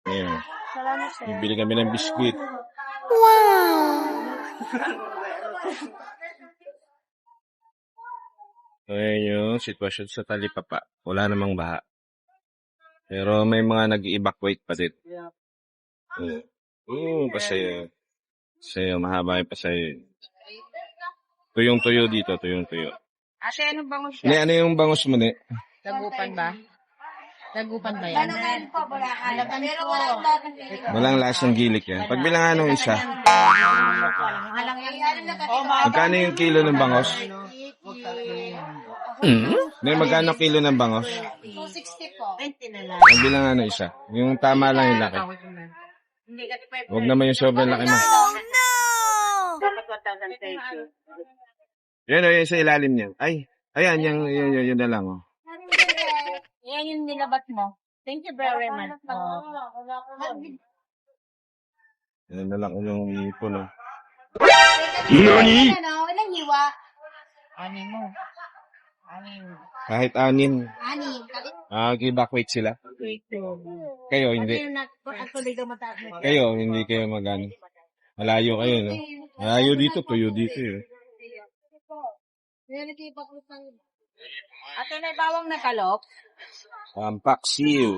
Ayan. Salamat, sir. Bibili kami ng biskuit. So, ayan yung sitwasyon sa Talipapa. Wala namang baha. Pero may mga nag-evacuate pa din. Pasayo. Pasayo, mahaba yung pasayo. Tuyong-tuyo dito, tuyong-tuyo. Ate, anong bangus Ni, ano yung bangus mo, ni? Lagupan ba? Lagupan ba yan? Halagan po. Walang lasang gilik yan. Pagbilangan ng isa. Halang yan. Magkano yung kilo ng bangos? Ni, magkano kilo ng bangos? 260 po. 20 na lang. Pagbilangan ng isa. Yung tama lang yung laki. Hindi kasi pa. Huwag naman yung sobrang laki mo. Dapat 1,000 pesos. Yan o, yung sa ilalim niyan. Ay, ayan, yun na lang. Oh. Yan yung nilabat mo. Thank you very much. Yan na lang yung ipon. Oh. Nani? Ilang hiwa? Ani mo. Ani. Kahit anin. Ani. Evacuate sila. Kayo, hindi. Kayo, hindi kayo magano. Malayo kayo, no? Malayo dito, tuyo dito, eh. Ate, may bawang na kalok? Paksiw.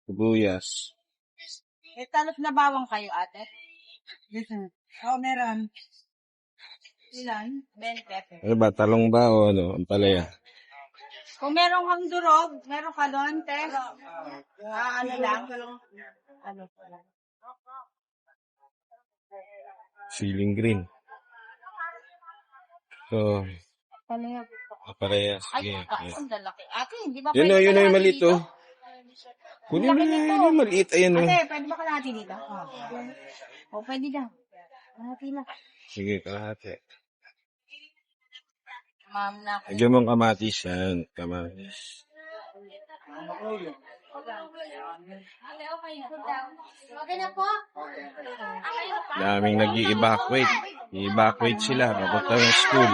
Buyas. May talot na bawang kayo, ate? Oo, meron. Ilan? 20. Ano ba, talong ba o ano? Ang palaya. Kung meron kang durog, meron ka doon, te? Ano lang? Ano pala? Siling green. So, palaya. Sige. Ay, ang lalaki. Ate, hindi ba Yun o, yung maliit o. Kunin mo Laki na nito. yung maliit. Ayan o. Ate, pwede ba kalahati dito? O, pwede daw. Kalahati na. Sige, kalahati. Ma'am na. Lagyan mong kamatis yan. Kamatis. Okay na po? Daming nag-i-evacuate. I-evacuate sila. Papunta ng school.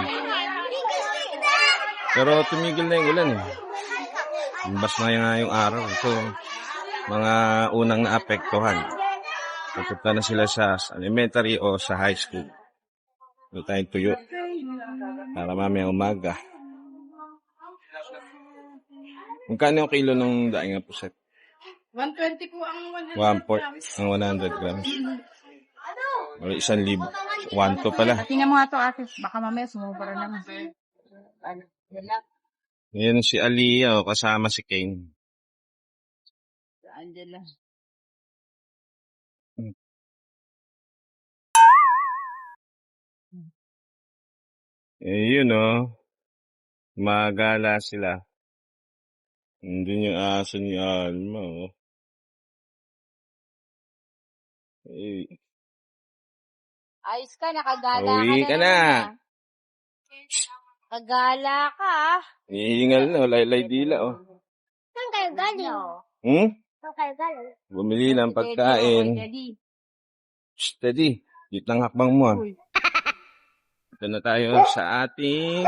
Pero tumigil na yung ulan eh. Imbas na nga yung araw. Ito, mga unang naapektuhan. Papunta na sila sa elementary o sa high school. Ito tayong tuyo. Para mamaya umaga. Magkano yung kilo ng daing nga puset? 120 po ang 1/4 ang 100 grams. O 1,000. 1 pala. Tingnan mo nga to, ate. Baka mamaya sumubara naman. Ano? Yan lang. Ngayon si Aliyah o kasama si Kane. Angela. Yun o. Magala sila. Hindi yung aso ni Alma o. Ayos ka, nakagala Uwi ka na. Kagala ka. Hihingal na, laylay dila o. Saan kayo galing? Saan kayo galing? Bumili ng pagkain. Steady. Dito ang hakbang mo ah. Ito na tayo sa ating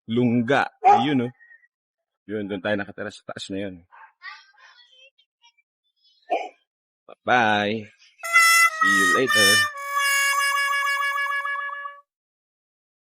lungga. Ayun o. Yun, doon tayo nakatira sa taas na yun. Bye-bye. See you later.